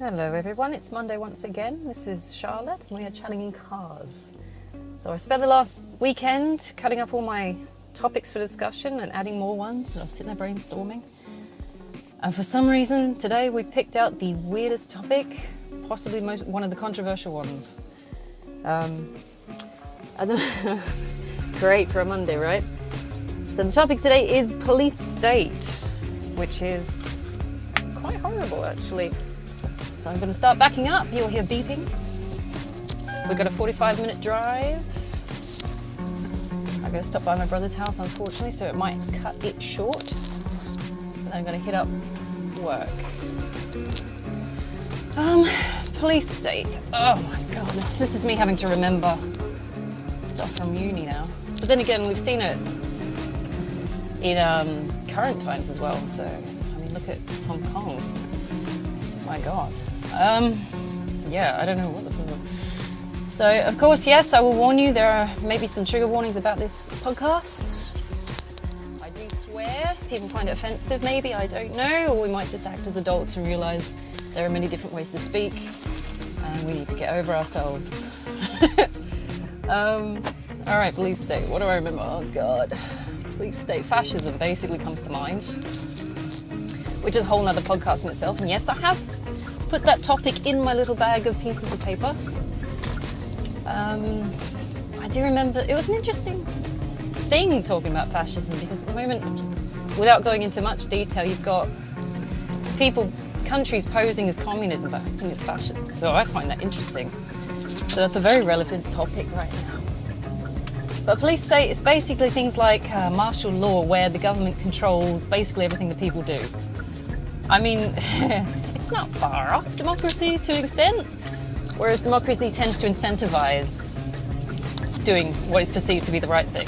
Hello everyone, it's Monday once again. This is Charlotte and we are chatting in cars. So I spent the last weekend cutting up all my topics for discussion and adding more ones, and I'm sitting there brainstorming. And for some reason today we picked out the weirdest topic, possibly one of the controversial ones. Great for a Monday, right? So the topic today is police state, which is quite horrible actually. So I'm going to start backing up. You'll hear beeping. We've got a 45-minute drive. I'm going to stop by my brother's house, unfortunately, so it might cut it short. And then I'm going to hit up work. Police state. Oh my god, this is me having to remember stuff from uni now. But then again, we've seen it in current times as well. So, I mean, look at Hong Kong. My god. Yeah, I don't know what the fuck. So, of course, yes, I will warn you, there are maybe some trigger warnings about this podcast. I do swear. People find it offensive, maybe, I don't know. Or we might just act as adults and realise there are many different ways to speak. And we need to get over ourselves. Alright, police state. What do I remember? Oh, God. Police state. Fascism basically comes to mind. Which is a whole nother podcast in itself. And yes, I have put that topic in my little bag of pieces of paper. I do remember it was an interesting thing talking about fascism, because at the moment, without going into much detail, you've got countries posing as communism but acting as fascists. So I find that interesting. So that's a very relevant topic right now. But police state is basically things like martial law, where the government controls basically everything that people do. I mean, it's not far off democracy to an extent, whereas democracy tends to incentivize doing what is perceived to be the right thing.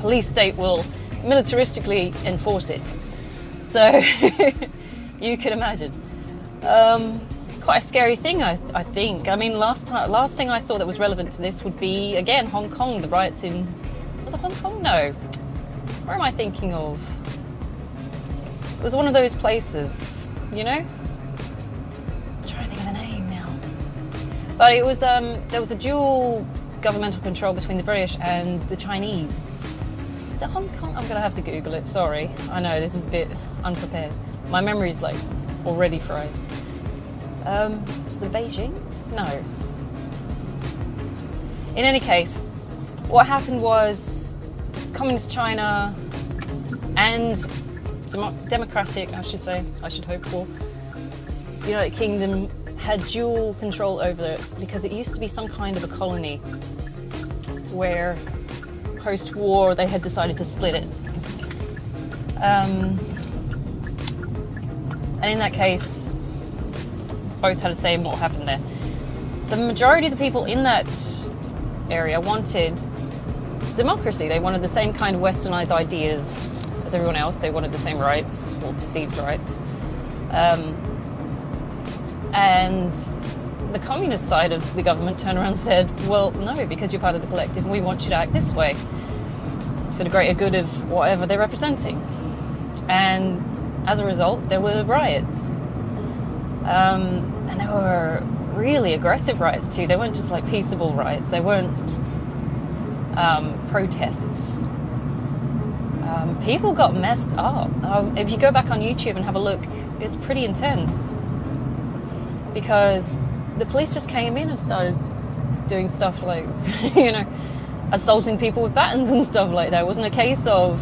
Police state will militaristically enforce it. So, you can imagine. Quite a scary thing, I think. I mean, last thing I saw that was relevant to this would be, again, Hong Kong, the riots in... Was it Hong Kong? No. Where am I thinking of? It was one of those places, you know? I'm trying to think of the name now. But it was, there was a dual governmental control between the British and the Chinese. Is it Hong Kong? I'm going to have to Google it, sorry. I know, this is a bit unprepared. My memory's like already fried. Was it Beijing? No. In any case, what happened was Communist China and democratic, I should hope for, United Kingdom had dual control over it, because it used to be some kind of a colony where post-war they had decided to split it. And in that case, both had a say in what happened there. The majority of the people in that area wanted democracy. They wanted the same kind of westernized ideas as everyone else. They wanted the same rights, or perceived rights. And the communist side of the government turned around and said, well, no, because you're part of the collective and we want you to act this way for the greater good of whatever they're representing. And as a result, there were riots. And they were really aggressive riots too. They weren't just like peaceable riots. They weren't protests. People got messed up. If you go back on YouTube and have a look, it's pretty intense. Because the police just came in and started doing stuff like, assaulting people with batons and stuff like that. It wasn't a case of,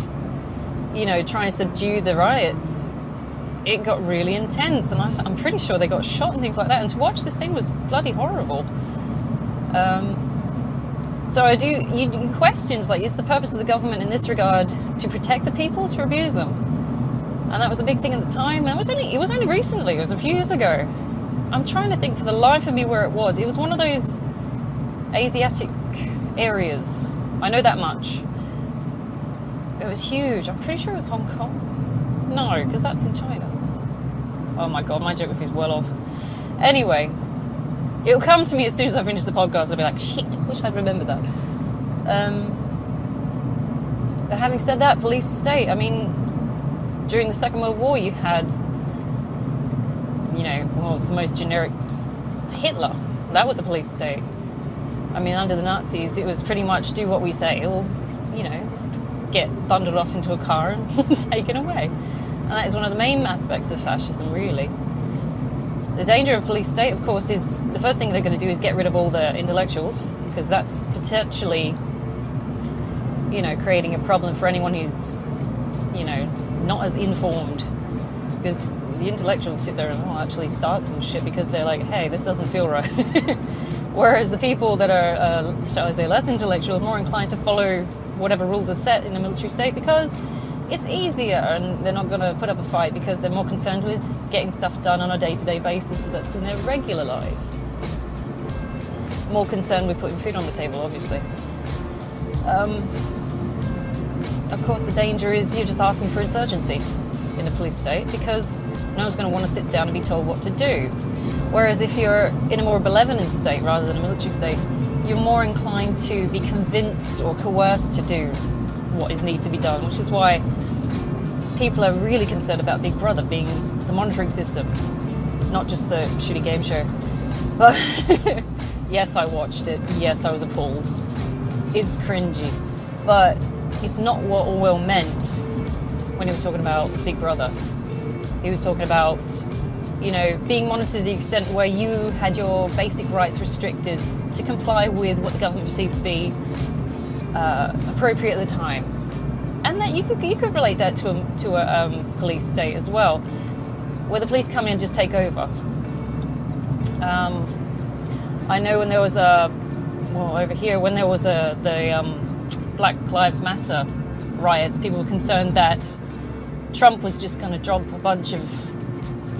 trying to subdue the riots. It got really intense, and I'm pretty sure they got shot and things like that. And to watch this thing was bloody horrible. So you questions like, is the purpose of the government in this regard to protect the people, to abuse them? And that was a big thing at the time. And it was only recently. It was a few years ago. I'm trying to think for the life of me where it was. It was one of those Asiatic areas. I know that much. It was huge. I'm pretty sure it was Hong Kong. No, because that's in China. Oh my god, my geography is well off. Anyway, it'll come to me as soon as I finish the podcast. I'll be like, shit, wish I'd remembered that. But having said that, police state, I mean, during the Second World War, you had, well, the most generic, Hitler. That was a police state. I mean, under the Nazis, it was pretty much do what we say, or, get bundled off into a car and taken away. And that is one of the main aspects of fascism, really. The danger of police state, of course, is the first thing they're going to do is get rid of all the intellectuals, because that's potentially, creating a problem for anyone who's, not as informed. Because the intellectuals sit there and actually start some shit because they're like, hey, this doesn't feel right. Whereas the people that are, shall I say, less intellectual, are more inclined to follow whatever rules are set in a military state because it's easier, and they're not going to put up a fight because they're more concerned with getting stuff done on a day-to-day basis that's in their regular lives. More concerned with putting food on the table, obviously. Of course, the danger is you're just asking for insurgency in a police state because no one's going to want to sit down and be told what to do. Whereas if you're in a more benevolent state rather than a military state, you're more inclined to be convinced or coerced to do what is needed to be done, which is why people are really concerned about Big Brother being the monitoring system, not just the shitty game show. But yes, I watched it. Yes, I was appalled. It's cringy. But it's not what Orwell meant when he was talking about Big Brother. He was talking about, being monitored to the extent where you had your basic rights restricted to comply with what the government perceived to be appropriate at the time, and that you could relate that to a police state as well, where the police come in and just take over. I know when there was over here when there was the Black Lives Matter riots, people were concerned that Trump was just going to drop a bunch of,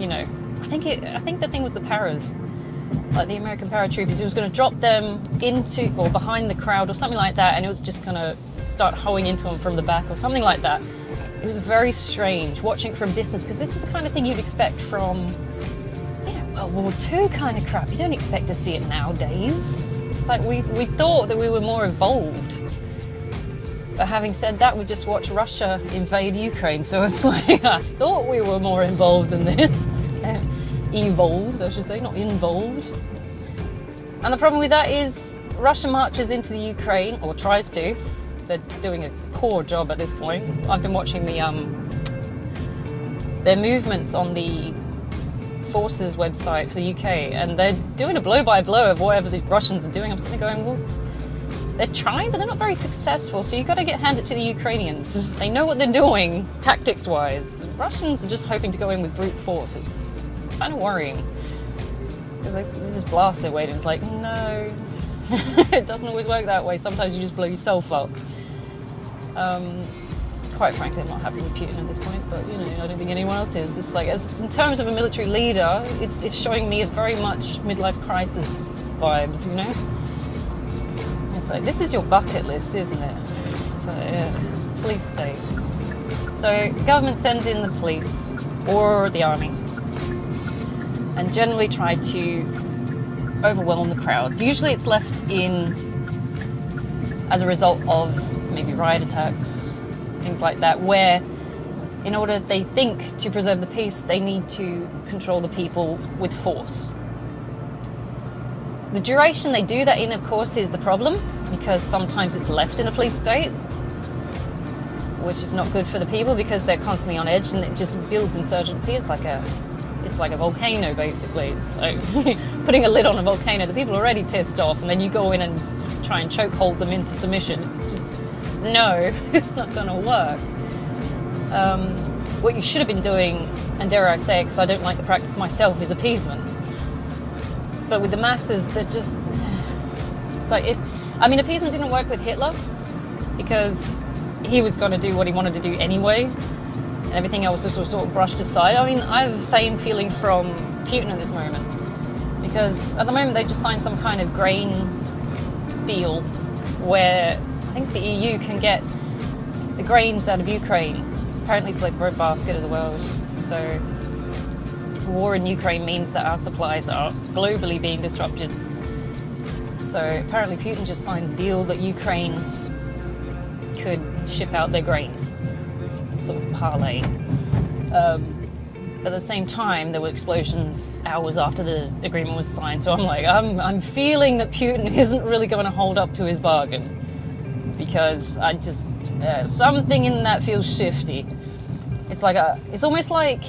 I think the thing was the paras, like the American paratroopers. He was going to drop them into or behind the crowd or something like that, and it was just going to start hoeing into them from the back or something like that. It was very strange watching it from distance, because this is the kind of thing you'd expect from, World War II kind of crap. You don't expect to see it nowadays. It's like we thought that we were more evolved. But having said that, we just watched Russia invade Ukraine, so it's like, I thought we were more involved than this. Evolved, I should say, not involved. And the problem with that is Russia marches into the Ukraine, or tries to. They're doing a poor job at this point. I've been watching their movements on the forces website for the UK, and they're doing a blow-by-blow of whatever the Russians are doing. I'm sitting there going, well, they're trying, but they're not very successful, so you've got to hand it to the Ukrainians. They know what they're doing, tactics-wise. The Russians are just hoping to go in with brute force. It's kind of worrying. Because they just blast their way, and it's like, no. It doesn't always work that way. Sometimes you just blow yourself up. Quite frankly, I'm not happy with Putin at this point, but, I don't think anyone else is. It's like, in terms of a military leader, it's showing me very much midlife crisis vibes, It's like, this is your bucket list, isn't it? So, police state. So, government sends in the police or the army and generally try to overwhelm the crowds. Usually it's left in as a result of maybe riot attacks, things like that, where in order, they think, to preserve the peace, they need to control the people with force. The duration they do that in, of course, is the problem, because sometimes it's left in a police state, which is not good for the people because they're constantly on edge, and it just builds insurgency. It's like a volcano, basically. It's like putting a lid on a volcano. The people are already pissed off, and then you go in and try and chokehold them into submission. It's just, no, it's not going to work. What you should have been doing, and dare I say it, because I don't like the practice myself, is appeasement. But with the masses, they're just, it's like, appeasement didn't work with Hitler, because he was going to do what he wanted to do anyway, and everything else was sort of brushed aside. I have the same feeling from Putin at this moment, because at the moment they just signed some kind of grain deal where I think it's the EU can get the grains out of Ukraine. Apparently it's like the breadbasket of the world. So war in Ukraine means that our supplies are globally being disrupted. So apparently Putin just signed a deal that Ukraine could ship out their grains, sort of parlay. But at the same time, there were explosions hours after the agreement was signed. So I'm like, I'm feeling that Putin isn't really going to hold up to his bargain, because I just something in that feels shifty. It's like it's almost like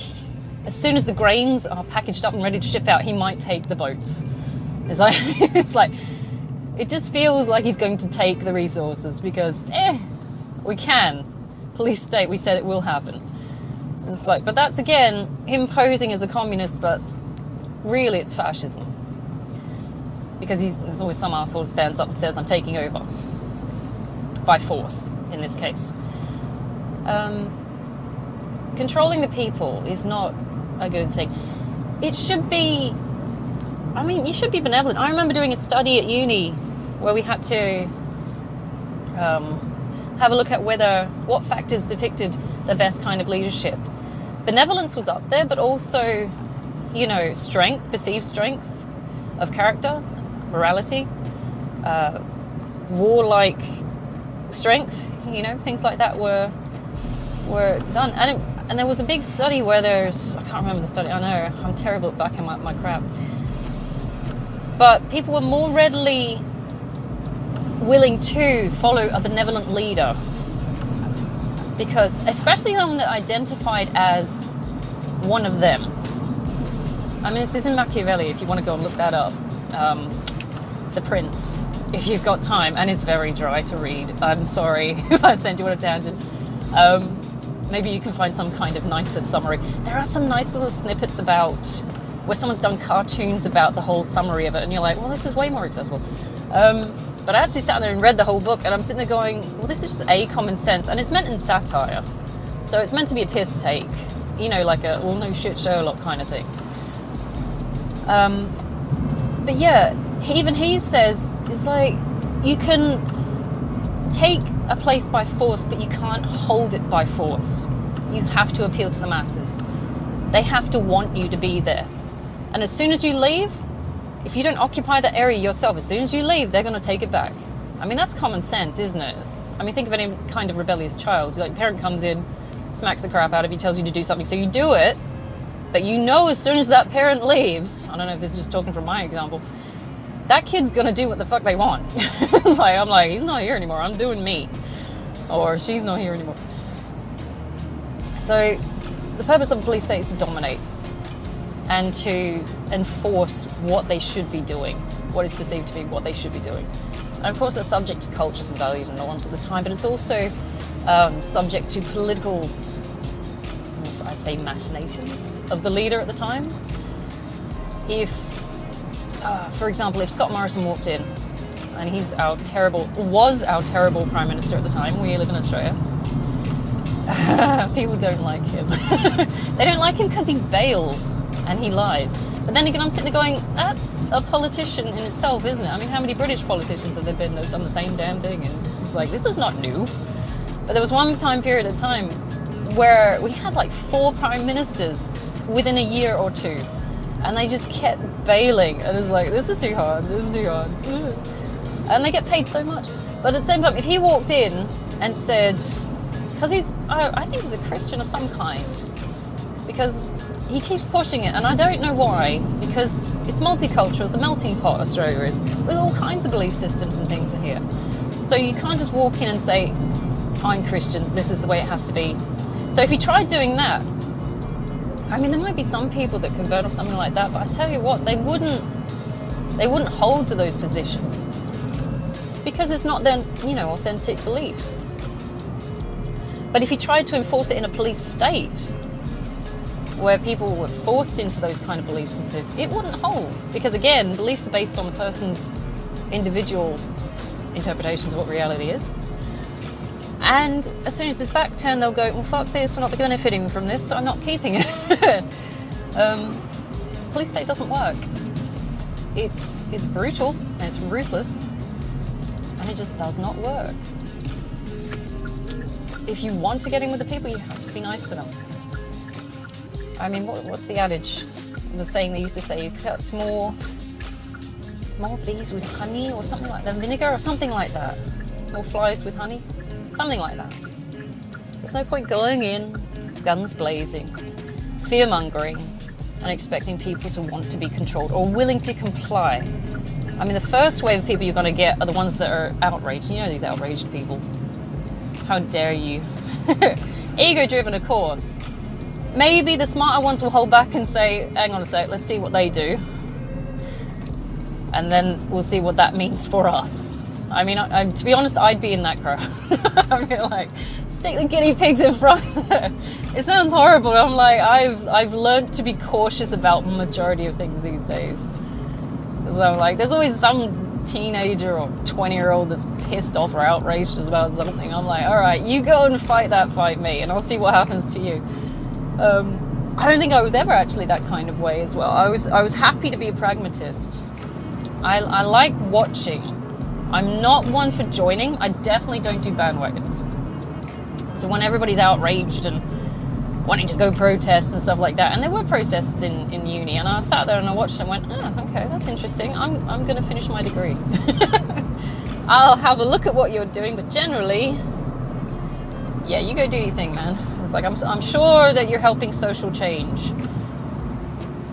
as soon as the grains are packaged up and ready to ship out, he might take the boats. It's like it just feels like he's going to take the resources because we can. Police state, we said it will happen. And it's like, but that's again him posing as a communist, but really it's fascism. Because there's always some asshole who stands up and says, I'm taking over. By force, in this case. Controlling the people is not a good thing. It should be, I mean, you should be benevolent. I remember doing a study at uni where we had to have a look at what factors depicted the best kind of leadership. Benevolence was up there, but also, strength, perceived strength of character, morality, warlike strength, things like that were done. And there was a big study where I can't remember the study, I know, I'm terrible at backing my crap. But people were more readily willing to follow a benevolent leader, because especially someone that identified as one of them. I mean, this is in Machiavelli, if you want to go and look that up. The Prince, if you've got time, and it's very dry to read. I'm sorry if I sent you on a tangent. Maybe you can find some kind of nicer summary. There are some nice little snippets about where someone's done cartoons about the whole summary of it, and you're like, well, this is way more accessible. But I actually sat there and read the whole book, and I'm sitting there going, well, this is just common sense, and it's meant in satire. So it's meant to be a piss take, like a, well, no shit Sherlock kind of thing. But yeah, even he says, it's like, you can take a place by force, but you can't hold it by force. You have to appeal to the masses. They have to want you to be there. And as soon as you leave, if you don't occupy that area yourself, as soon as you leave, they're going to take it back. I mean, that's common sense, isn't it? I mean, think of any kind of rebellious child. Like, parent comes in, smacks the crap out of you, tells you to do something, so you do it, but as soon as that parent leaves, I don't know if this is just talking from my example, that kid's going to do what the fuck they want. I'm like, he's not here anymore, I'm doing me. Or she's not here anymore. So, the purpose of a police state is to dominate and to enforce what they should be doing, what is perceived to be what they should be doing. And of course, it's subject to cultures and values and norms at the time, but it's also subject to political, I say, machinations of the leader at the time. If, for example, if Scott Morrison walked in, and was our terrible Prime Minister at the time, we live in Australia, people don't like him. They don't like him because he bails and he lies. But then again, I'm sitting there going, that's a politician in itself, isn't it? I mean, how many British politicians have there been that have done the same damn thing? And it's like, this is not new. But there was one time period of time where we had like 4 prime ministers within a year or 2. And they just kept bailing. And it was like, this is too hard, this is too hard. And they get paid so much. But at the same time, if he walked in and said, because I think he's a Christian of some kind, because he keeps pushing it, and I don't know why, because it's multicultural, it's a melting pot, Australia is, with all kinds of belief systems and things in here. So you can't just walk in and say, I'm Christian, this is the way it has to be. So if he tried doing that, I mean, there might be some people that convert off something like that, but I tell you what, they wouldn't hold to those positions, because it's not their, authentic beliefs. But if he tried to enforce it in a police state, where people were forced into those kind of beliefs, it wouldn't hold. Because again, beliefs are based on the person's individual interpretations of what reality is. And as soon as his back turned, they'll go, well, fuck this, we're not benefiting from this, so I'm not keeping it. Police state doesn't work. It's brutal, and it's ruthless, and it just does not work. If you want to get in with the people, you have to be nice to them. I mean, what's the adage? The saying they used to say, you cut more bees with honey or something like that, vinegar or something like that. More flies with honey, something like that. There's no point going in, guns blazing, fear-mongering and expecting people to want to be controlled or willing to comply. I mean, the first wave of people you're going to get are the ones that are outraged. You know these outraged people. How dare you? Ego-driven, of course. Maybe the smarter ones will hold back and say, hang on a sec, let's see what they do. And then we'll see what that means for us. I mean, to be honest, I'd be in that crowd. I'd be like, stick the guinea pigs in front there. It sounds horrible. I'm like, I've learned to be cautious about the majority of things these days. So I'm like, there's always some teenager or 20-year-old that's pissed off or outraged about something. I'm like, all right, you go and fight me, and I'll see what happens to you. I don't think I was ever actually that kind of way as well. I was happy to be a pragmatist. I like watching. I'm not one for joining. I definitely don't do bandwagons. So when everybody's outraged and wanting to go protest and stuff like that, and there were protests in uni, and I sat there and I watched and went, oh, okay, that's interesting. I'm going to finish my degree. I'll have a look at what you're doing, but generally, yeah, you go do your thing, man. It's like, I'm sure that you're helping social change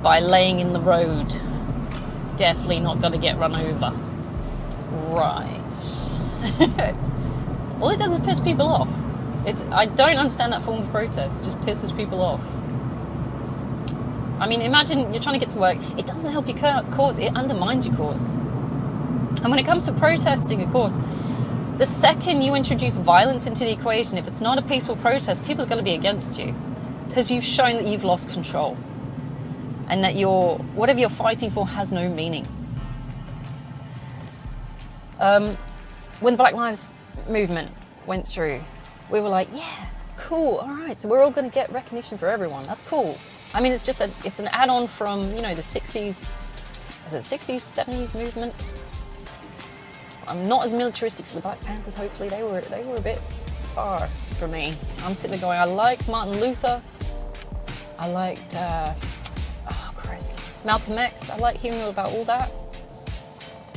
by laying in the road. Definitely not going to get run over. Right. All it does is piss people off. I don't understand that form of protest. It just pisses people off. I mean, imagine you're trying to get to work. It doesn't help your cause. It undermines your cause. And when it comes to protesting, of course, the second you introduce violence into the equation, if it's not a peaceful protest, people are going to be against you because you've shown that you've lost control and that whatever you're fighting for has no meaning. When the Black Lives Movement went through, we were like, yeah, cool, all right, so we're all going to get recognition for everyone. That's cool. I mean, it's an add-on from, the 60s, 70s movements. I'm not as militaristic as the Black Panthers, hopefully. They were a bit far for me. I'm sitting there going, I liked Martin Luther. I liked, Malcolm X. I like hearing about all that.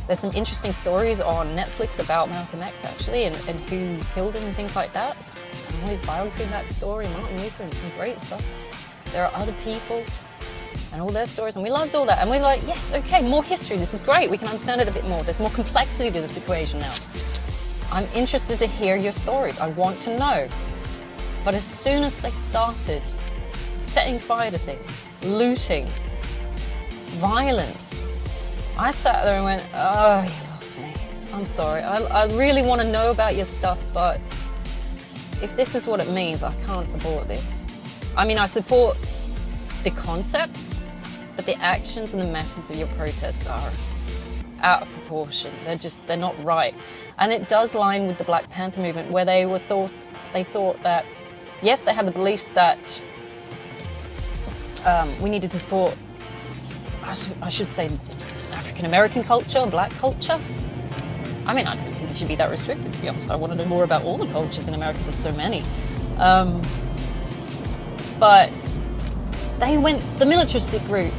There's some interesting stories on Netflix about Malcolm X, actually, and who killed him and things like that. And his biography backstory, Martin Luther, and some great stuff. There are other people and all their stories, and we loved all that. And we're like, yes, okay, more history. This is great. We can understand it a bit more. There's more complexity to this equation now. I'm interested to hear your stories. I want to know. But as soon as they started setting fire to things, looting, violence, I sat there and went, oh, you lost me. I'm sorry. I really want to know about your stuff, but if this is what it means, I can't support this. I mean, I support the concepts, but the actions and the methods of your protest are out of proportion. They're not right. And it does line with the Black Panther movement, where they thought that, yes, they had the beliefs that we needed to support, I should say, African-American culture, black culture. I mean, I don't think it should be that restricted, to be honest. I want to know more about all the cultures in America. There's so many. But they went the militaristic route,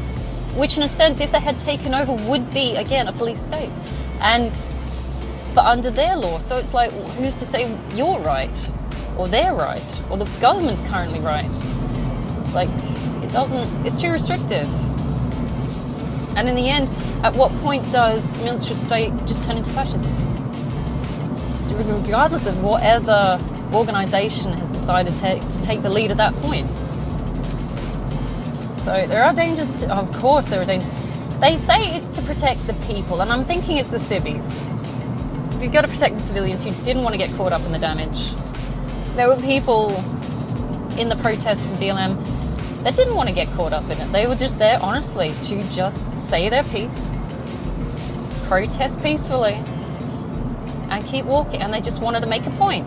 which in a sense, if they had taken over, would be, again, a police state. But under their law. So it's like, who's to say you're right, or they're right, or the government's currently right? It's like, it's too restrictive. And in the end, at what point does militarist state just turn into fascism? Regardless of whatever organization has decided to take the lead at that point. So there are dangers, of course there are dangers. They say it's to protect the people, and I'm thinking it's the civvies. You've got to protect the civilians who didn't want to get caught up in the damage. There were people in the protests from BLM that didn't want to get caught up in it. They were just there, honestly, to just say their piece, protest peacefully, and keep walking. And they just wanted to make a point.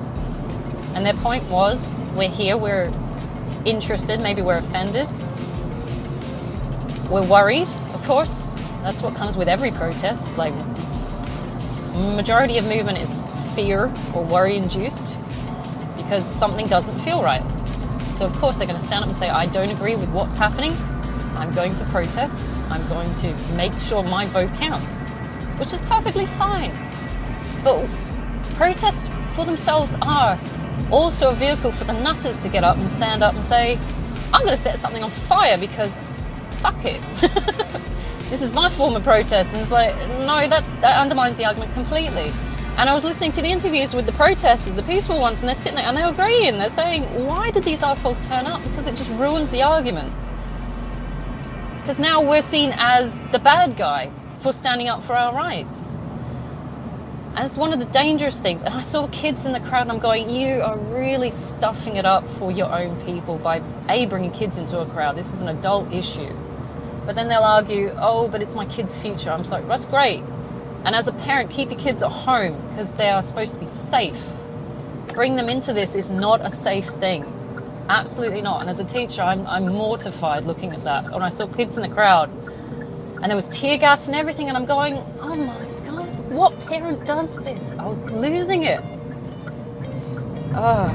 And their point was, we're here, we're interested, maybe we're offended. We're worried, of course. That's what comes with every protest. It's like, majority of movement is fear or worry-induced because something doesn't feel right. So of course they're going to stand up and say, I don't agree with what's happening. I'm going to protest. I'm going to make sure my vote counts, which is perfectly fine. But protests for themselves are also a vehicle for the nutters to get up and stand up and say, I'm going to set something on fire because fuck it. This is my form of protest. And it's like, no, that undermines the argument completely. And I was listening to the interviews with the protesters, the peaceful ones, and they're sitting there and they're agreeing. They're saying, why did these assholes turn up? Because it just ruins the argument. Because now we're seen as the bad guy for standing up for our rights. And it's one of the dangerous things. And I saw kids in the crowd and I'm going, you are really stuffing it up for your own people by bringing kids into a crowd. This is an adult issue. But then they'll argue, oh, but it's my kid's future. I'm just like, that's great. And as a parent, keep your kids at home because they are supposed to be safe. Bring them into this is not a safe thing. Absolutely not. And as a teacher, I'm mortified looking at that. When I saw kids in the crowd and there was tear gas and everything, and I'm going, oh my God, what parent does this? I was losing it. Oh.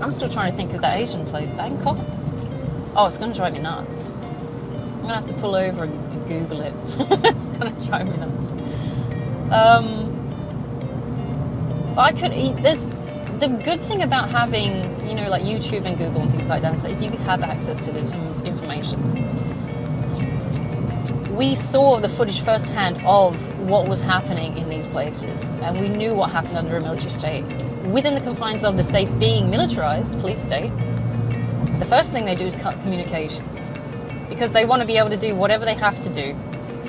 I'm still trying to think of that Asian place, Bangkok. Oh, it's going to drive me nuts. I'm going to have to pull over and Google it. It's going to drive me nuts. I could eat this. The good thing about having, you know, like YouTube and Google and things like that is that you have access to this information. We saw the footage firsthand of what was happening in these places, and we knew what happened under a military state. Within the confines of the state being militarized, police state, the first thing they do is cut communications because they want to be able to do whatever they have to do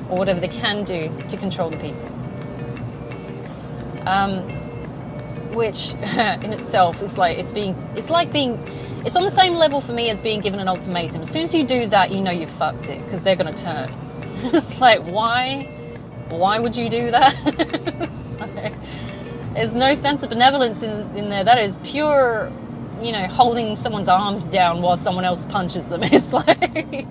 or whatever they can do to control the people. Which in itself is like, it's on the same level for me as being given an ultimatum. As soon as you do that, you know you've fucked it because they're going to turn. It's like, why would you do that? Like, there's no sense of benevolence in there. That is pure, you know, holding someone's arms down while someone else punches them. It's like,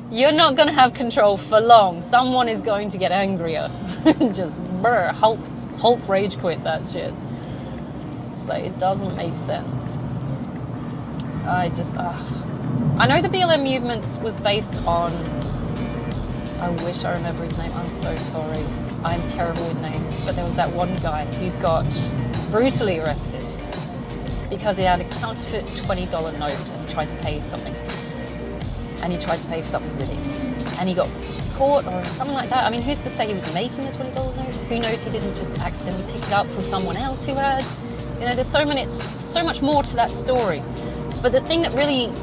you're not going to have control for long. Someone is going to get angrier. Just Hulk rage quit that shit. It's like, it doesn't make sense. I know the BLM movement was based on, I wish I remember his name, I'm so sorry. I'm terrible with names, but there was that one guy who got brutally arrested because he had a counterfeit $20 note and tried to pay something. And he tried to pay for something with it. And he got caught or something like that. I mean, who's to say he was making the $20 note? Who knows he didn't just accidentally pick it up from someone else who had? You know, there's so much more to that story. But the thing that really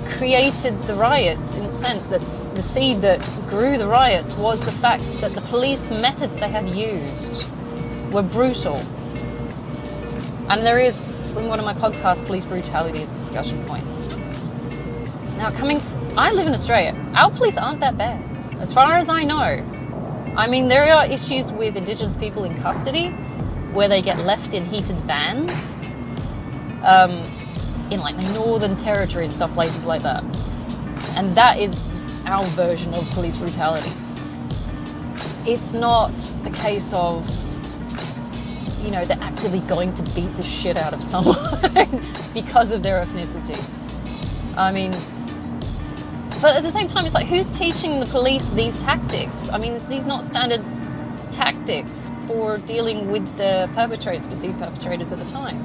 created the riots, in a sense, that's the seed that grew the riots, was the fact that the police methods they had used were brutal. And there is, in one of my podcasts, police brutality is a discussion point. Now, I live in Australia. Our police aren't that bad, as far as I know. I mean, there are issues with Indigenous people in custody, where they get left in heated vans, in like the Northern Territory and stuff, places like that. And that is our version of police brutality. It's not a case of, you know, they're actively going to beat the shit out of someone because of their ethnicity. I mean, but at the same time, it's like, who's teaching the police these tactics? I mean, these are not standard tactics for dealing with the perpetrators, perceived perpetrators at the time.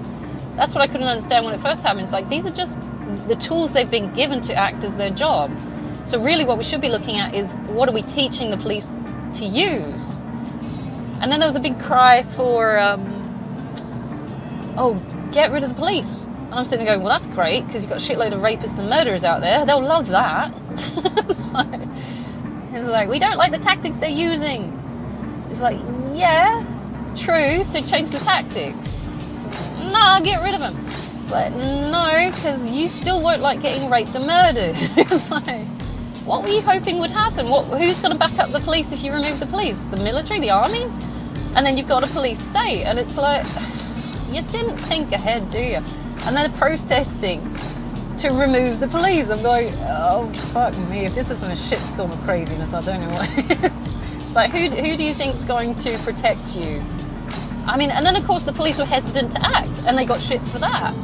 That's what I couldn't understand when it first happened. It's like, these are just the tools they've been given to act as their job. So really what we should be looking at is, what are we teaching the police to use? And then there was a big cry for, get rid of the police. And I'm sitting there going, well, that's great, because you've got a shitload of rapists and murderers out there. They'll love that. It's like, we don't like the tactics they're using. It's like, yeah, true, so change the tactics. Nah, get rid of them. It's like, no, because you still won't like getting raped and murdered. It's like, what were you hoping would happen? Who's going to back up the police if you remove the police? The military, the army? And then you've got a police state. And it's like, you didn't think ahead, do you? And they're protesting to remove the police. I'm going, oh, fuck me. If this isn't a shitstorm of craziness, I don't know what it is. It's like, who do you think's going to protect you? I mean, and then of course the police were hesitant to act, and they got shit for that.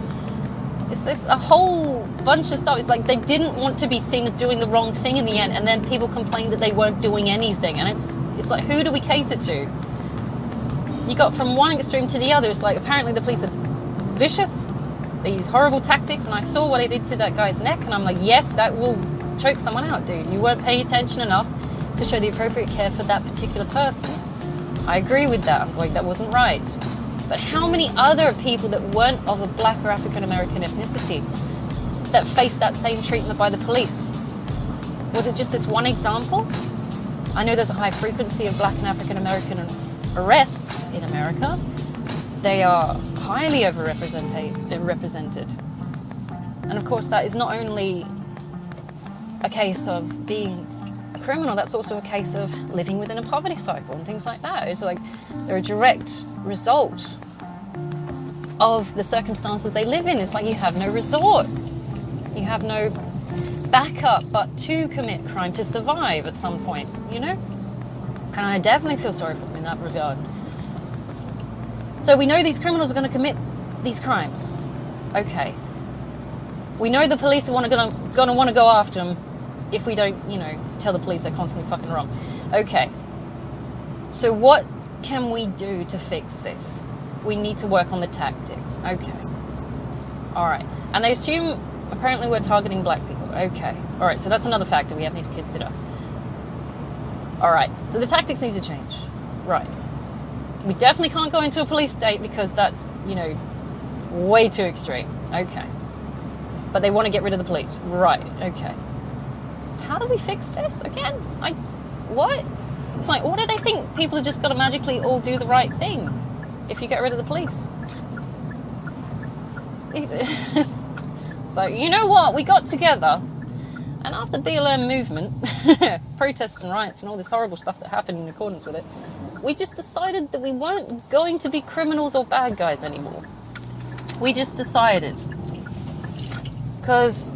It's this a whole bunch of stuff. It's like they didn't want to be seen as doing the wrong thing in the end, and then people complained that they weren't doing anything. And it's like, who do we cater to? You got from one extreme to the other. It's like, apparently the police are vicious, these horrible tactics, and I saw what they did to that guy's neck, and I'm like, yes, that will choke someone out, dude. You weren't paying attention enough to show the appropriate care for that particular person. I agree with that. I'm like, that wasn't right. But how many other people that weren't of a black or African American ethnicity that faced that same treatment by the police? Was it just this one example? I know there's a high frequency of black and African American arrests in America. They are highly represented. And of course, that is not only a case of being a criminal, that's also a case of living within a poverty cycle and things like that. It's like they're a direct result of the circumstances they live in. It's like you have no resort. You have no backup but to commit crime, to survive at some point, you know? And I definitely feel sorry for them in that regard. So we know these criminals are going to commit these crimes. Okay. We know the police are going to want to go after them if we don't, you know, tell the police they're constantly fucking wrong. Okay. So what can we do to fix this? We need to work on the tactics. Okay. All right. And they assume apparently we're targeting black people. Okay. All right. So that's another factor we need to consider. All right. So the tactics need to change. Right. We definitely can't go into a police state because that's, you know, way too extreme. Okay. But they want to get rid of the police. Right. Okay. How do we fix this again? What? It's like, what do they think? People are just going to magically all do the right thing if you get rid of the police? It's like, you know what? We got together, and after the BLM movement, protests and riots and all this horrible stuff that happened in accordance with it, we just decided that we weren't going to be criminals or bad guys anymore. We just decided. Because,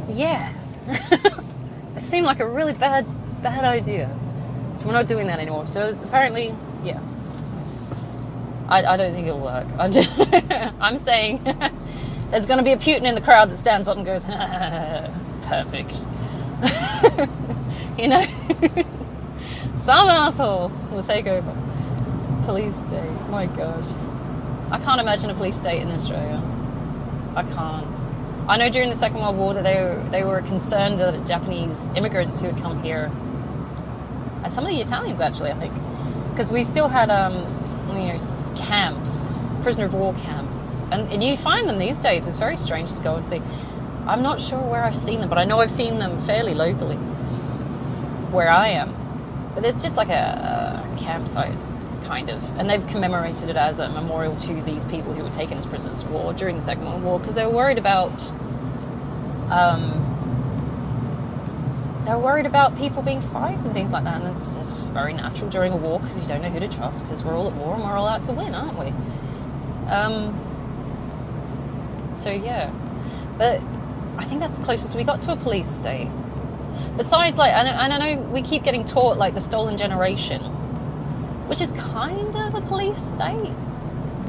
yeah, it seemed like a really bad idea. So we're not doing that anymore. So apparently, yeah. I don't think it'll work. I'm saying there's going to be a Putin in the crowd that stands up and goes, perfect. You know? Some asshole will take over. Police state. My God. I can't imagine a police state in Australia. I can't. I know during the Second World War that they were concerned that Japanese immigrants who had come here, and some of the Italians actually, I think, because we still had camps, prisoner of war camps, and you find them these days. It's very strange to go and see. I'm not sure where I've seen them, but I know I've seen them fairly locally where I am. But it's just like a campsite, kind of. And they've commemorated it as a memorial to these people who were taken as prisoners of war during the Second World War, because they were worried about people being spies and things like that. And it's just very natural during a war, because you don't know who to trust, because we're all at war and we're all out to win, aren't we? So yeah. But I think that's the closest we got to a police state. Besides, like, and I know we keep getting taught, like, the stolen generation, which is kind of a police state.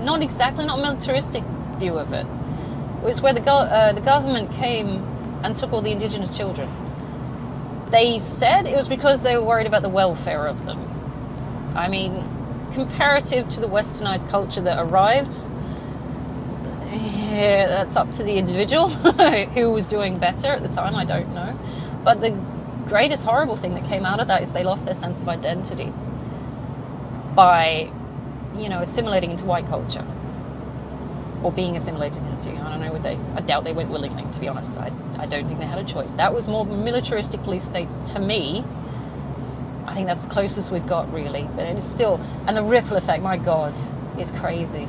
Not exactly, not a militaristic view of it. It was where the government came and took all the indigenous children. They said it was because they were worried about the welfare of them. I mean, comparative to the westernized culture that arrived, yeah, that's up to the individual who was doing better at the time, I don't know. But the greatest horrible thing that came out of that is they lost their sense of identity by, you know, assimilating into white culture, or being assimilated into. I don't know, I doubt they went willingly, to be honest. I don't think they had a choice. That was more militaristic police state to me. I think that's the closest we've got, really. But it is still, and the ripple effect, my God, is crazy.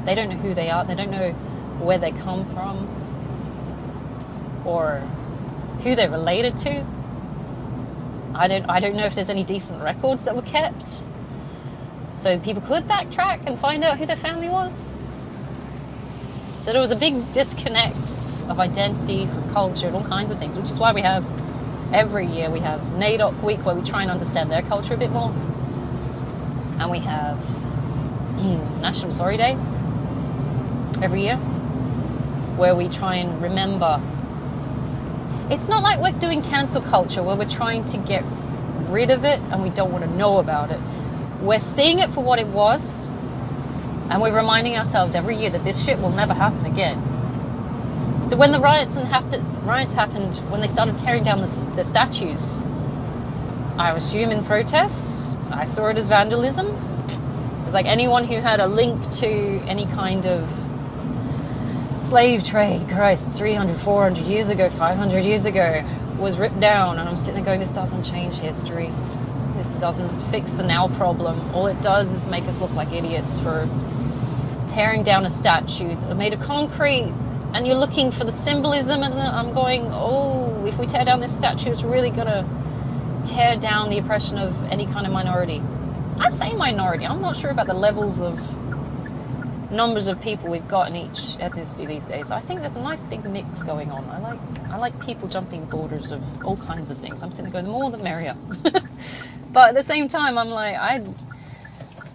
They don't know who they are. They don't know where they come from, or who they're related to. I don't know if there's any decent records that were kept, so people could backtrack and find out who their family was. So there was a big disconnect of identity from culture and all kinds of things, which is why we have, every year we have NAIDOC Week, where we try and understand their culture a bit more. And we have National Sorry Day every year, where we try and remember. It's not like we're doing cancel culture where we're trying to get rid of it and we don't want to know about it. We're seeing it for what it was, and we're reminding ourselves every year that this shit will never happen again. So when the riots happened, when they started tearing down the statues, I assume in protest, I saw it as vandalism. It was like anyone who had a link to any kind of slave trade, Christ, 300, 400 years ago, 500 years ago, was ripped down. And I'm sitting there going, this doesn't change history. This doesn't fix the now problem. All it does is make us look like idiots for tearing down a statue made of concrete. And you're looking for the symbolism, and I'm going, oh, if we tear down this statue, it's really going to tear down the oppression of any kind of minority. I say minority. I'm not sure about the levels of numbers of people we've got in each ethnicity these days. I think there's a nice big mix going on. I like people jumping borders of all kinds of things. I'm sitting there going, the more the merrier. But at the same time, I'm like,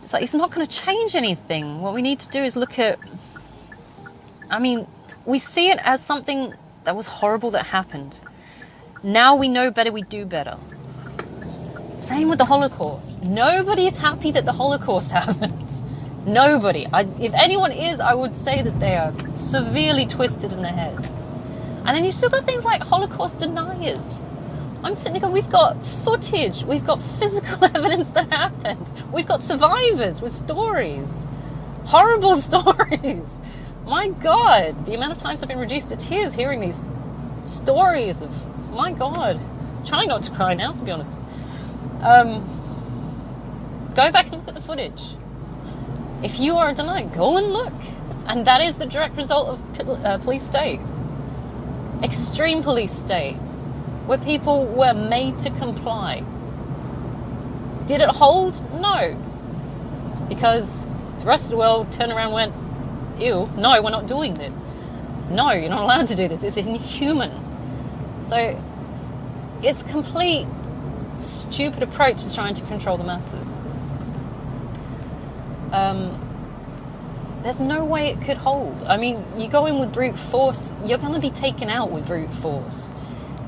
it's not going to change anything. What we need to do is look at, we see it as something that was horrible that happened. Now we know better, we do better. Same with the Holocaust. Nobody's happy that the Holocaust happened. Nobody. If anyone is, I would say that they are severely twisted in the head. And then you still got things like Holocaust deniers. I'm sitting there going, we've got footage, we've got physical evidence that happened. We've got survivors with stories. Horrible stories. My God, the amount of times I've been reduced to tears hearing these stories of, my God. Trying not to cry now, to be honest. Go back and look at the footage. If you are denied, go and look. And that is the direct result of police state. Extreme police state. Where people were made to comply. Did it hold? No. Because the rest of the world turned around and went, ew, no, we're not doing this. No, you're not allowed to do this. It's inhuman. So it's a complete stupid approach to trying to control the masses. There's no way it could hold. You go in with brute force, you're going to be taken out with brute force.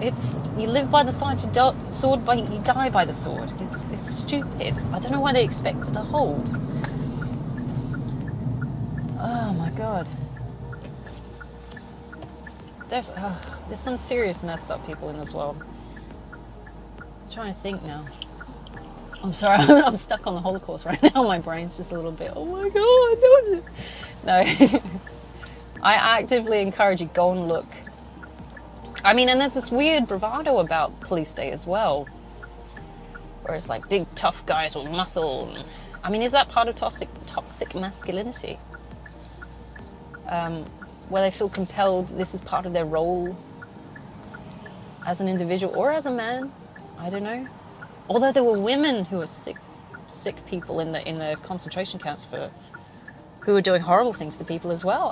You live by the sword, you die by the sword. It's stupid. I don't know why they expect it to hold. Oh my God. There's some serious messed up people in this world. I'm trying to think now. I'm sorry, I'm stuck on the Holocaust right now. My brain's just a little bit, oh my God, no. I actively encourage you, go and look. And there's this weird bravado about police state as well. Where it's like big tough guys with muscle. Is that part of toxic masculinity? Where they feel compelled, this is part of their role as an individual or as a man. I don't know. Although there were women who were sick people in the concentration camps who were doing horrible things to people as well,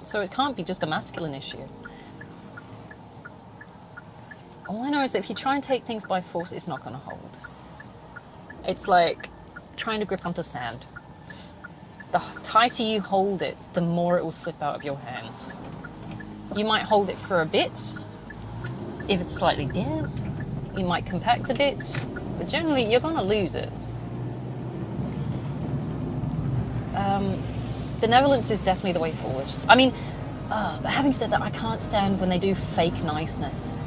so it can't be just a masculine issue. All I know is that if you try and take things by force, it's not going to hold. It's like trying to grip onto sand. The tighter you hold it, the more it will slip out of your hands. You might hold it for a bit. If it's slightly damp, you might compact a bit. But generally, you're going to lose it. Benevolence is definitely the way forward. But having said that, I can't stand when they do fake niceness.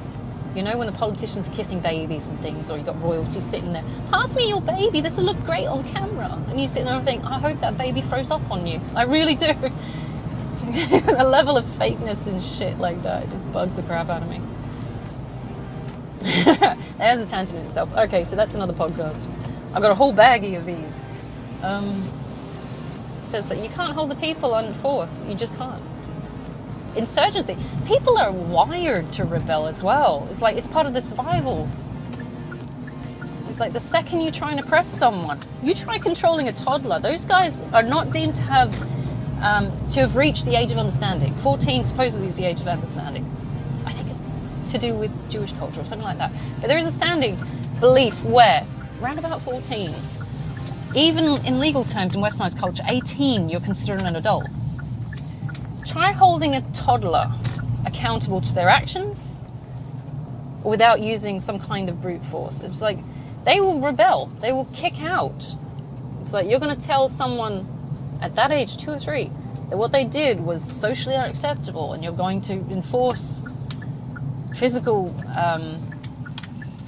You know, when the politicians are kissing babies and things, or you got royalty sitting there, pass me your baby, this will look great on camera. And you sit there and think, I hope that baby throws up on you. I really do. The level of fakeness and shit like that, it just bugs the crap out of me. There's a tangent in itself. Okay, so that's another podcast. I've got a whole baggie of these. There's that you can't hold the people on force. You just can't. Insurgency. People are wired to rebel as well. It's like it's part of the survival. It's like the second you try and oppress someone, you try controlling a toddler. Those guys are not deemed to have reached the age of understanding. 14 supposedly is the age of understanding. I think it's to do with Jewish culture or something like that. But there is a standing belief where, around about 14, even in legal terms in westernized culture, 18, you're considered an adult. Try holding a toddler accountable to their actions without using some kind of brute force. It's like they will rebel. They will kick out. It's like you're going to tell someone at that age, 2 or 3, that what they did was socially unacceptable, and you're going to enforce physical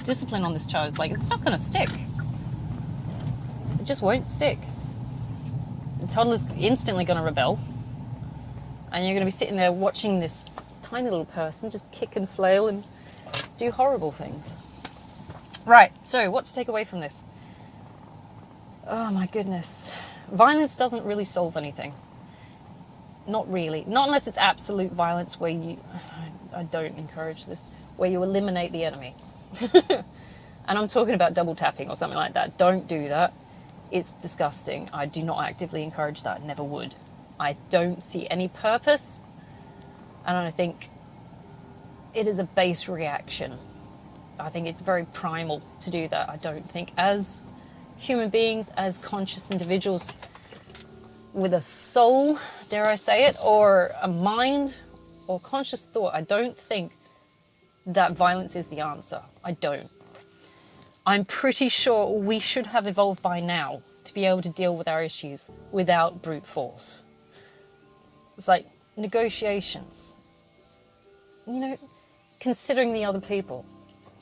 discipline on this child. It's like, it's not going to stick. It just won't stick. The toddler's instantly going to rebel, and you're going to be sitting there watching this tiny little person just kick and flail and do horrible things. Right, so what to take away from this? Oh my goodness. Violence doesn't really solve anything. Not really. Not unless it's absolute violence where I don't encourage this, where you eliminate the enemy. And I'm talking about double tapping or something like that. Don't do that. It's disgusting. I do not actively encourage that. Never would. I don't see any purpose. And I think it is a base reaction. I think it's very primal to do that. I don't think as human beings, as conscious individuals with a soul, dare I say it, or a mind or conscious thought, I don't think that violence is the answer. I don't. I'm pretty sure we should have evolved by now to be able to deal with our issues without brute force. It's like negotiations. You know, considering the other people.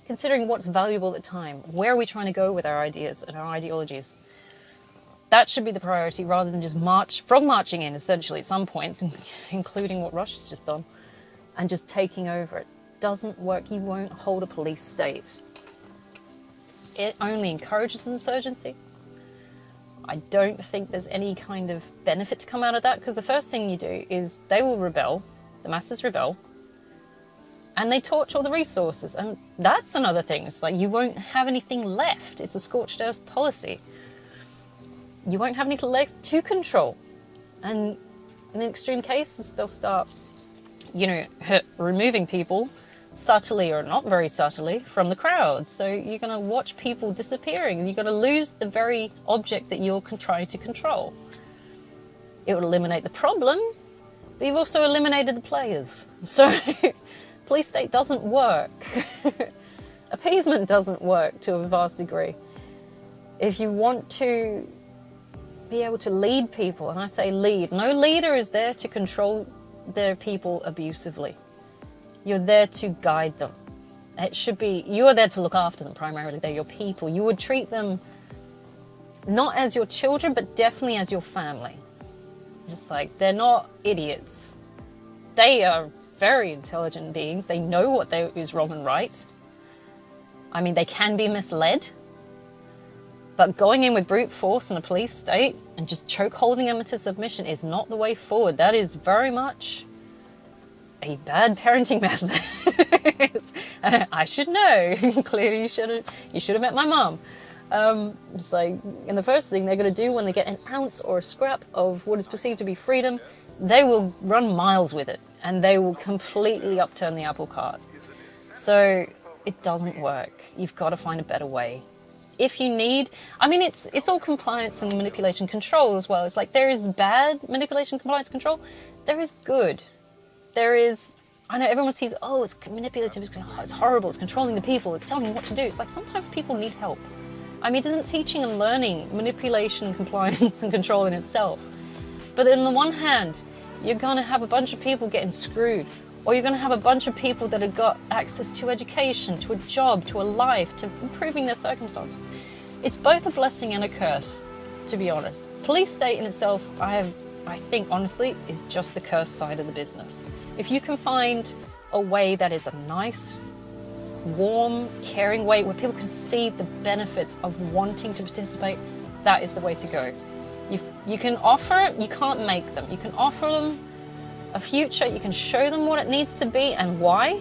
Considering what's valuable at the time. Where are we trying to go with our ideas and our ideologies? That should be the priority rather than just marching in, essentially, at some points, including what Russia's just done, and just taking over. It doesn't work. You won't hold a police state. It only encourages insurgency. I don't think there's any kind of benefit to come out of that, because the first thing you do is they will rebel, the masses rebel, and they torch all the resources. And that's another thing. It's like you won't have anything left. It's the scorched earth policy. You won't have anything left to control. And in extreme cases, they'll start, you know, removing people subtly or not very subtly from the crowd. So you're going to watch people disappearing. You're going to lose the very object that you're trying to control. It will eliminate the problem, but you've also eliminated the players. So police state doesn't work. Appeasement doesn't work to a vast degree. If you want to be able to lead people, and I say lead, no leader is there to control their people abusively. You're there to guide them. It should be, you are there to look after them primarily. They're your people. You would treat them not as your children, but definitely as your family. It's like, they're not idiots. They are very intelligent beings. They know what is wrong and right. I mean, they can be misled. But going in with brute force in a police state and just choke holding them into submission is not the way forward. That is very much a bad parenting method. I should know. Clearly you should have met my mom. It's like, and the first thing they're going to do when they get an ounce or a scrap of what is perceived to be freedom, they will run miles with it, and they will completely upturn the apple cart. So it doesn't work. You've got to find a better way. If you need, I mean, it's all compliance and manipulation control as well. It's like, there is bad manipulation, compliance, control. There is good. There is, I know everyone sees, oh, it's manipulative, it's horrible, it's controlling the people, it's telling them what to do. It's like, sometimes people need help. I mean, it isn't teaching and learning manipulation, compliance and control in itself. But on the one hand, you're going to have a bunch of people getting screwed, or you're going to have a bunch of people that have got access to education, to a job, to a life, to improving their circumstances. It's both a blessing and a curse, to be honest. Police state in itself, I think, honestly, is just the curse side of the business. If you can find a way that is a nice, warm, caring way where people can see the benefits of wanting to participate, that is the way to go. You can offer it, you can't make them. You can offer them a future, you can show them what it needs to be and why.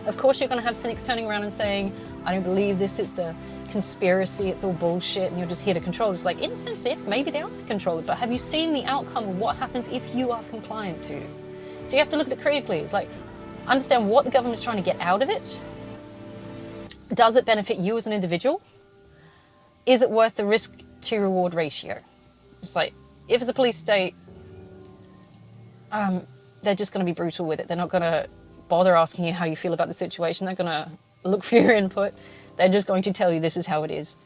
Of course, you're going to have cynics turning around and saying, I don't believe this, it's a conspiracy, it's all bullshit, and you're just here to control. It's like, in a sense, yes, maybe they are to control it, but have you seen the outcome of what happens if you are compliant to it? So you have to look at it critically. It's like, understand what the government is trying to get out of it. Does it benefit you as an individual? Is it worth the risk to reward ratio? It's like, if it's a police state, they're just going to be brutal with it. They're not going to bother asking you how you feel about the situation. They're going to look for your input. They're just going to tell you this is how it is.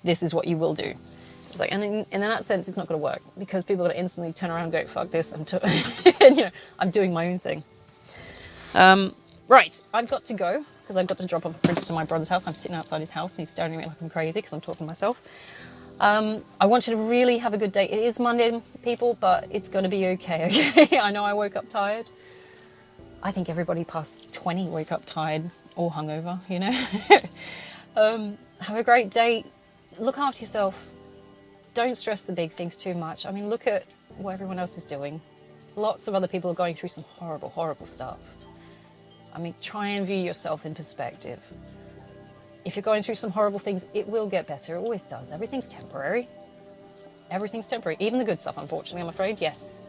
This is what you will do. It's like, and in that sense, it's not going to work because people are going to instantly turn around and go, fuck this, and, I'm doing my own thing. Right, I've got to go because I've got to drop off a printer to my brother's house. I'm sitting outside his house and he's staring at me like I'm crazy because I'm talking to myself. I want you to really have a good day. It is Monday, people, but it's going to be okay, okay? I know I woke up tired. I think everybody past 20 wake up tired or hungover, Have a great day. Look after yourself. Don't stress the big things too much. I mean, look at what everyone else is doing. Lots of other people are going through some horrible, horrible stuff. I mean, try and view yourself in perspective. If you're going through some horrible things, it will get better. It always does. Everything's temporary. Everything's temporary. Even the good stuff, unfortunately, I'm afraid. Yes.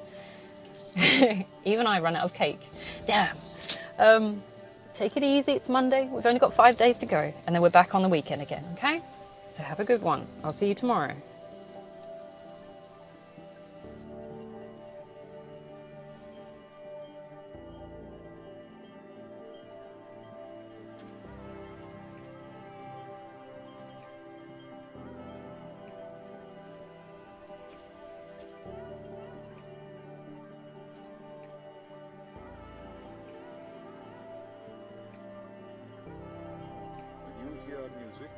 Even I run out of cake. Damn. Take it easy. It's Monday. We've only got 5 days to go. And then we're back on the weekend again, okay? So have a good one. I'll see you tomorrow. Music,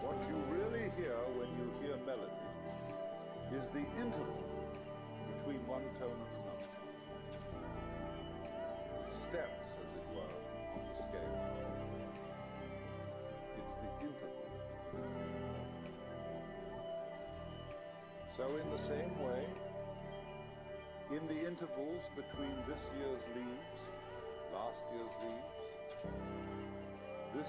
what you really hear when you hear melody is the interval between one tone and another. Steps, as it were, on the scale. It's the interval. So in the same way, in the intervals between this year's leaves, last year's leaves, this